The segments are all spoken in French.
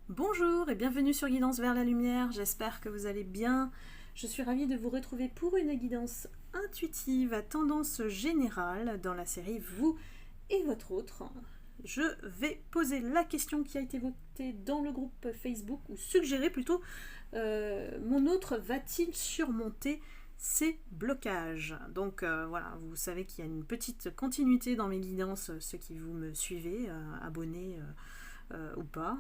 Bonjour et bienvenue sur Guidance vers la lumière, j'espère que vous allez bien. Je suis ravie de vous retrouver pour une guidance intuitive à tendance générale dans la série Vous et votre autre. Je vais poser la question qui a été votée dans le groupe Facebook, ou suggérée plutôt. Mon autre va-t-il surmonter ces blocages? Donc voilà, vous savez qu'il y a une petite continuité dans mes guidances, ceux qui vous me suivez, abonnés ou pas.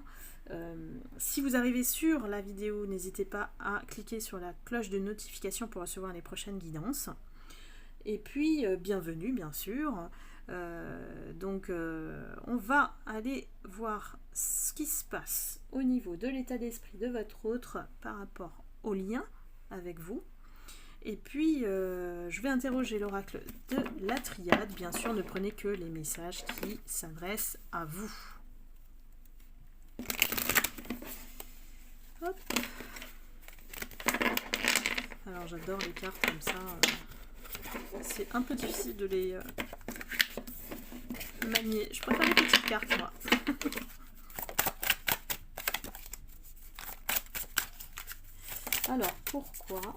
Si vous arrivez sur la vidéo, n'hésitez pas à cliquer sur la cloche de notification pour recevoir les prochaines guidances. Et puis, bienvenue bien sûr. On va aller voir ce qui se passe au niveau de l'état d'esprit de votre autre par rapport au lien avec vous. Et puis, je vais interroger l'oracle de la triade. Bien sûr, ne prenez que les messages qui s'adressent à vous. Hop. Alors j'adore les cartes comme ça. C'est un peu difficile de les manier. Je préfère les petites cartes moi. Alors pourquoi?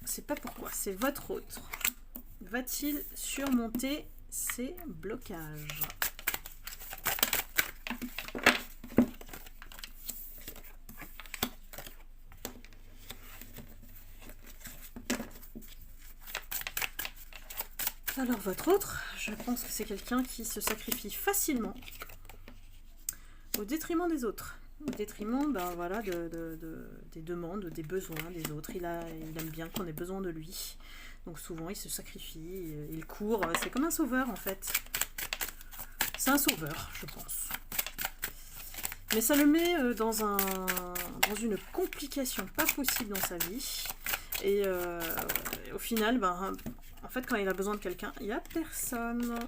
C'est pas pourquoi, c'est votre autre. Va-t-il surmonter ces blocages? Alors votre autre, je pense que c'est quelqu'un qui se sacrifie facilement au détriment des autres, au détriment voilà, des demandes, des besoins des autres. Il aime bien qu'on ait besoin de lui, donc souvent il se sacrifie, il court, c'est comme un sauveur en fait. C'est un sauveur, je pense. Mais ça le met dans une complication pas possible dans sa vie. Et au final, en fait, quand il a besoin de quelqu'un, il n'y a personne.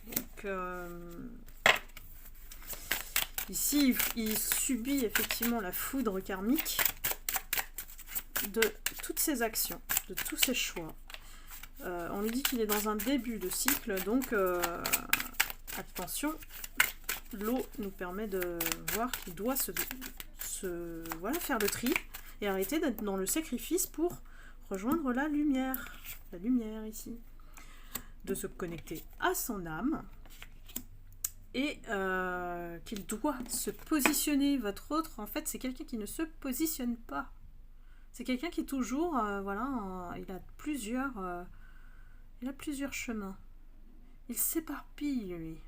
Donc, ici, il subit effectivement la foudre karmique de toutes ses actions, de tous ses choix. On lui dit qu'il est dans un début de cycle, donc attention, l'eau nous permet de voir qu'il doit voilà, faire le tri et arrêter d'être dans le sacrifice pour rejoindre la lumière ici, de se connecter à son âme et qu'il doit se positionner. Votre autre, en fait, c'est quelqu'un qui ne se positionne pas. C'est quelqu'un qui est toujours, voilà, il a plusieurs chemins. Il s'éparpille, lui.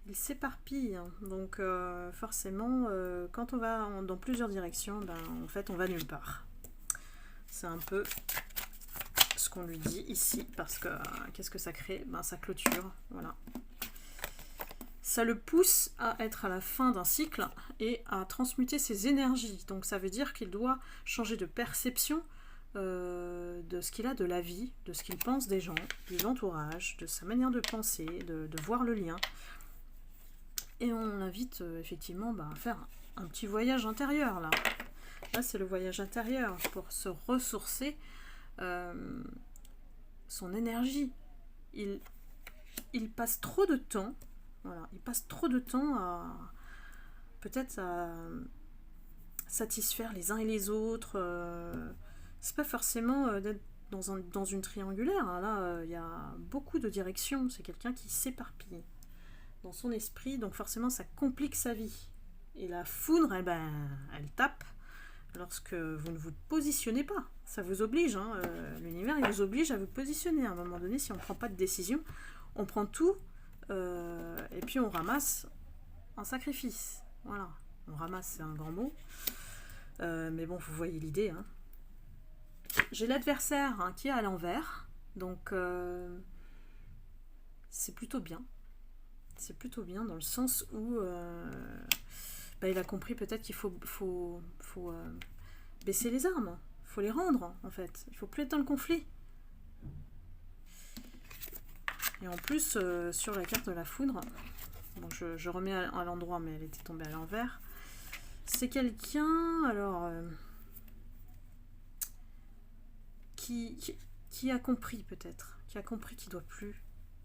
Il s'éparpille. Donc, forcément, quand on va dans plusieurs directions, en fait, on va nulle part. C'est un peu ce qu'on lui dit ici, parce que qu'est-ce que ça crée? Ça clôture, voilà. Ça le pousse à être à la fin d'un cycle et à transmuter ses énergies. Donc ça veut dire qu'il doit changer de perception de ce qu'il a de la vie, de ce qu'il pense des gens, de l'entourage, de sa manière de penser, de voir le lien. Et on l'invite effectivement à faire un petit voyage intérieur là. Là, c'est le voyage intérieur pour se ressourcer son énergie. Il passe trop de temps, voilà, il passe trop de temps à peut-être à satisfaire les uns et les autres. C'est pas forcément d'être dans une triangulaire. Hein. Là, il y a beaucoup de directions. C'est quelqu'un qui s'éparpille dans son esprit, donc forcément, ça complique sa vie. Et la foudre, elle tape lorsque vous ne vous positionnez pas. Ça vous oblige, hein, l'univers il vous oblige à vous positionner. À un moment donné, si on ne prend pas de décision, on prend tout et puis on ramasse un sacrifice. Voilà, on ramasse, c'est un grand mot. Mais bon, vous voyez l'idée. Hein. J'ai l'adversaire qui est à l'envers, donc c'est plutôt bien. C'est plutôt bien dans le sens où il a compris peut-être qu'il faut baisser les armes, il faut les rendre en fait, il faut plus être dans le conflit. Et en plus sur la carte de la foudre, bon, je remets à l'endroit mais elle était tombée à l'envers, c'est quelqu'un alors qui a compris peut-être, qui a compris qu'il doit plus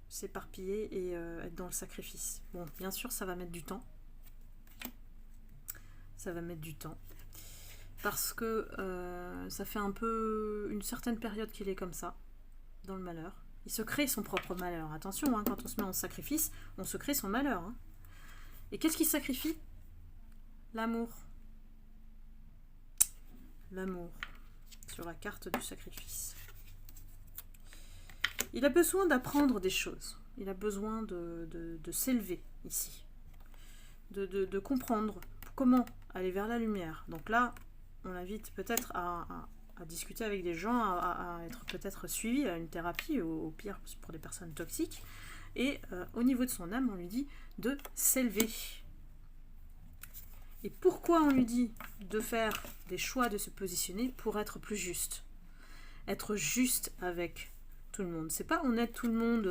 s'éparpiller et être dans le sacrifice. Bon, bien sûr, ça va mettre du temps. Ça va mettre du temps. Parce que ça fait un peu une certaine période qu'il est comme ça, dans le malheur. Il se crée son propre malheur. Attention, hein, quand on se met en sacrifice, on se crée son malheur. Hein. Et qu'est-ce qu'il sacrifie? L'amour. L'amour. Sur la carte du sacrifice. Il a besoin d'apprendre des choses. Il a besoin de s'élever ici. De comprendre comment aller vers la lumière. Donc là, on l'invite peut-être à discuter avec des gens, à être peut-être suivi à une thérapie, au pire pour des personnes toxiques. Et au niveau de son âme, on lui dit de s'élever. Et pourquoi on lui dit de faire des choix, de se positionner pour être plus juste? Être juste avec tout le monde. C'est pas on aide tout le monde...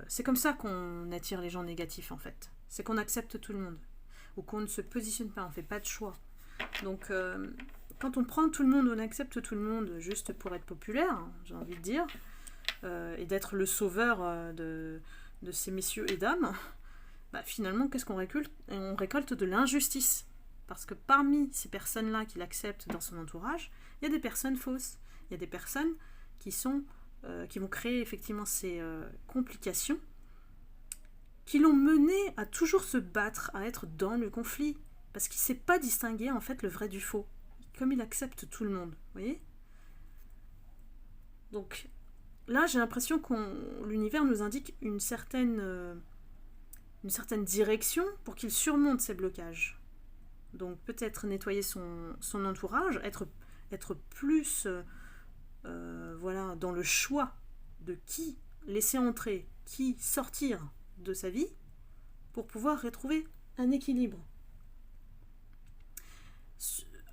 c'est comme ça qu'on attire les gens négatifs en fait. C'est qu'on accepte tout le monde. Ou qu'on ne se positionne pas, on ne fait pas de choix. Donc quand on prend tout le monde, on accepte tout le monde juste pour être populaire, j'ai envie de dire, et d'être le sauveur de ces messieurs et dames, bah, finalement, qu'est-ce qu'on récolte? On récolte de l'injustice. Parce que parmi ces personnes-là qui l'acceptent dans son entourage, il y a des personnes fausses. Il y a des personnes qui vont créer effectivement ces complications, qui l'ont mené à toujours se battre, à être dans le conflit. Parce qu'il ne sait pas distinguer en fait le vrai du faux. Comme il accepte tout le monde. Vous voyez? Donc là, j'ai l'impression que l'univers nous indique une certaine direction pour qu'il surmonte ces blocages. Donc peut-être nettoyer son entourage, être plus voilà, dans le choix de qui laisser entrer, qui sortir de sa vie pour pouvoir retrouver un équilibre.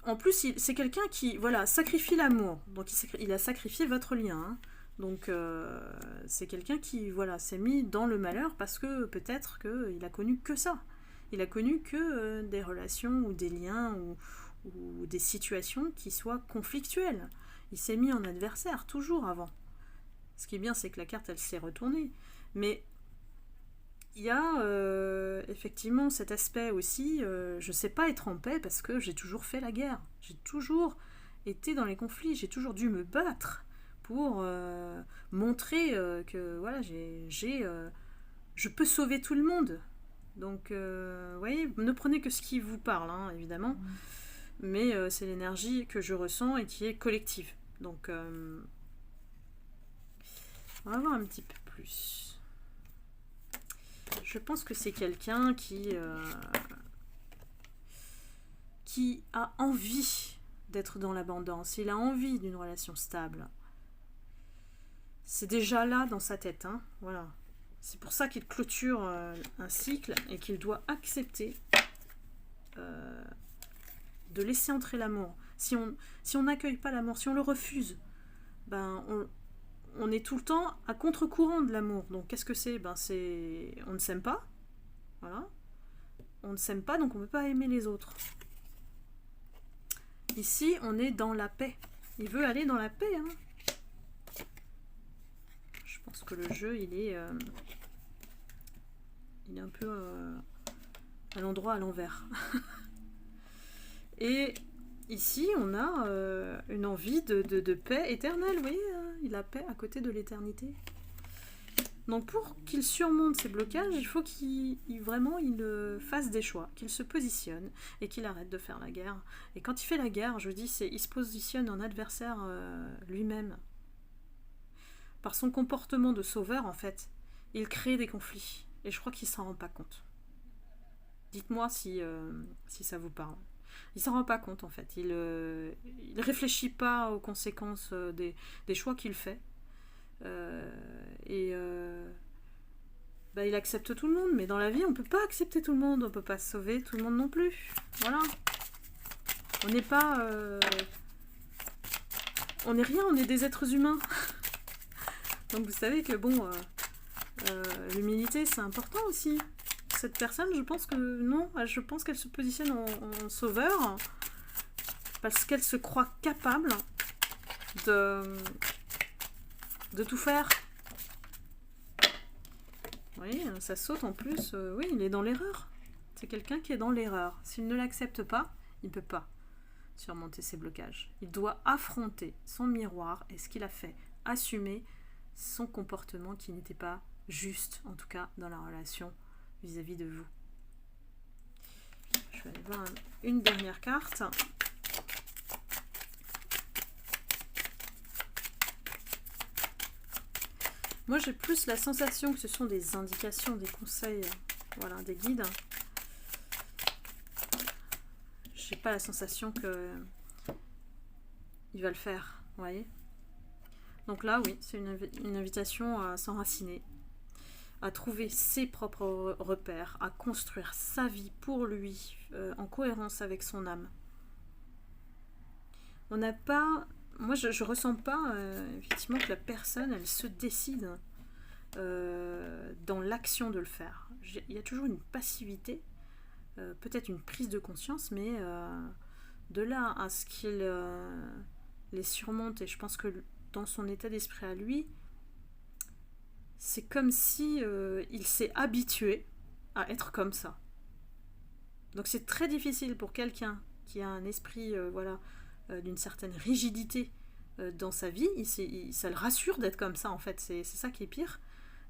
En plus, c'est quelqu'un qui voilà, sacrifie l'amour. Donc il a sacrifié votre lien. Hein. Donc c'est quelqu'un qui voilà, s'est mis dans le malheur parce que peut-être qu'il a connu que ça. Il a connu que des relations ou des liens ou des situations qui soient conflictuelles. Il s'est mis en adversaire toujours avant. Ce qui est bien, c'est que la carte, elle s'est retournée. Mais il y a effectivement cet aspect aussi, je ne sais pas être en paix parce que j'ai toujours fait la guerre. J'ai toujours été dans les conflits, j'ai toujours dû me battre pour montrer que voilà, je peux sauver tout le monde. Donc, vous voyez, ne prenez que ce qui vous parle, hein, évidemment. Mais c'est l'énergie que je ressens et qui est collective. Donc, on va voir un petit peu plus. Je pense que c'est quelqu'un qui a envie d'être dans l'abondance. Il a envie d'une relation stable. C'est déjà là dans sa tête. Hein, voilà. C'est pour ça qu'il clôture un cycle et qu'il doit accepter de laisser entrer l'amour. Si on n'accueille pas l'amour, si on le refuse, ben on est tout le temps à contre-courant de l'amour. Donc qu'est-ce que c'est? Ben c'est on ne s'aime pas. Voilà. On ne s'aime pas, donc on ne peut pas aimer les autres. Ici, on est dans la paix. Il veut aller dans la paix. Hein. Je pense que le jeu, il est un peu à l'endroit à l'envers. Et ici, on a une envie de paix éternelle. Vous voyez, hein, il a paix à côté de l'éternité. Donc pour qu'il surmonte ces blocages, il faut qu'il fasse des choix, qu'il se positionne et qu'il arrête de faire la guerre. Et quand il fait la guerre, je dis, il se positionne en adversaire lui-même. Par son comportement de sauveur, en fait, il crée des conflits. Et je crois qu'il ne s'en rend pas compte. Dites-moi si ça vous parle. Il ne s'en rend pas compte, en fait. Il ne réfléchit pas aux conséquences des choix qu'il fait. Il accepte tout le monde, mais dans la vie on peut pas accepter tout le monde, on peut pas sauver tout le monde non plus. Voilà, on n'est pas on n'est rien, on est des êtres humains. Donc vous savez que bon l'humilité c'est important aussi. Cette personne, je pense qu'elle se positionne en sauveur parce qu'elle se croit capable de tout faire Oui, ça saute en plus. Oui, il est dans l'erreur. C'est quelqu'un qui est dans l'erreur. S'il ne l'accepte pas, il ne peut pas surmonter ses blocages. Il doit affronter son miroir et ce qu'il a fait, assumer son comportement qui n'était pas juste, en tout cas dans la relation vis-à-vis de vous. Je vais aller voir une dernière carte. Moi, j'ai plus la sensation que ce sont des indications, des conseils, voilà, des guides. J'ai pas la sensation que il va le faire, vous voyez. Donc là, oui, c'est une invitation à s'enraciner, à trouver ses propres repères, à construire sa vie pour lui, en cohérence avec son âme. On n'a pas... Moi, je ressens pas, effectivement, que la personne, elle se décide dans l'action de le faire. Il y a toujours une passivité, peut-être une prise de conscience, mais de là à ce qu'il les surmonte, et je pense que dans son état d'esprit à lui, c'est comme si il s'est habitué à être comme ça. Donc c'est très difficile pour quelqu'un qui a un esprit d'une certaine rigidité dans sa vie. Ça le rassure d'être comme ça, en fait. C'est ça qui est pire.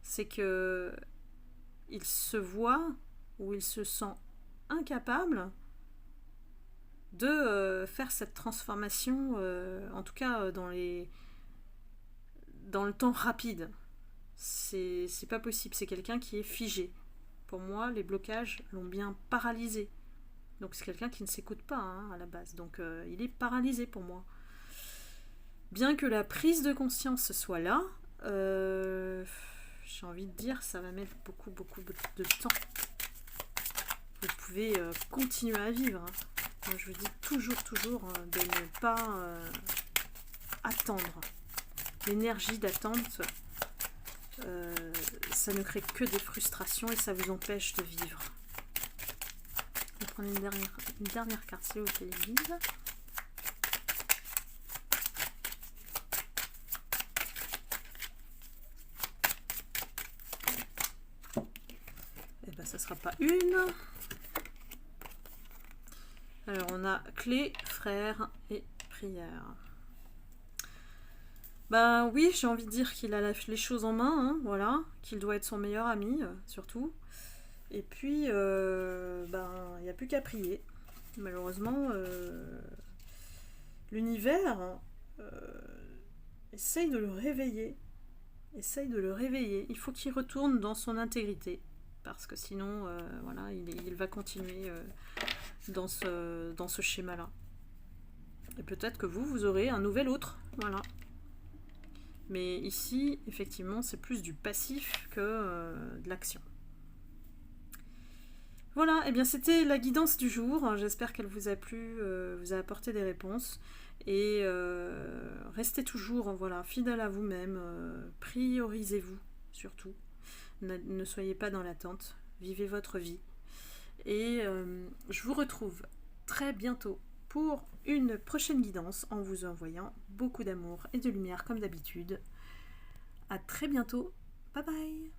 C'est que il se voit ou il se sent incapable de faire cette transformation, en tout cas dans le temps rapide. C'est pas possible. C'est quelqu'un qui est figé. Pour moi, les blocages l'ont bien paralysé. Donc c'est quelqu'un qui ne s'écoute pas, hein, à la base. Donc il est paralysé pour moi. Bien que la prise de conscience soit là, j'ai envie de dire, ça va mettre beaucoup de temps. Vous pouvez continuer à vivre. Hein. Moi, je vous dis toujours de ne pas attendre. L'énergie d'attente, ça ne crée que des frustrations et ça vous empêche de vivre. Je vais prendre une dernière carte, s'il vous plaît, les guides. Et ben, ça sera pas une. Alors, on a clé, frère et prière. Ben oui, j'ai envie de dire qu'il a les choses en main, hein, voilà, qu'il doit être son meilleur ami, surtout. Et puis, il n'y a plus qu'à prier. Malheureusement, l'univers essaye de le réveiller. Il faut qu'il retourne dans son intégrité. Parce que sinon, il va continuer dans ce schéma-là. Et peut-être que vous aurez un nouvel autre. Voilà. Mais ici, effectivement, c'est plus du passif que de l'action. Voilà, et bien c'était la guidance du jour. J'espère qu'elle vous a plu, vous a apporté des réponses. Et restez toujours fidèle à vous-même. Priorisez-vous, surtout. Ne soyez pas dans l'attente. Vivez votre vie. Et je vous retrouve très bientôt pour une prochaine guidance en vous envoyant beaucoup d'amour et de lumière comme d'habitude. À très bientôt. Bye bye.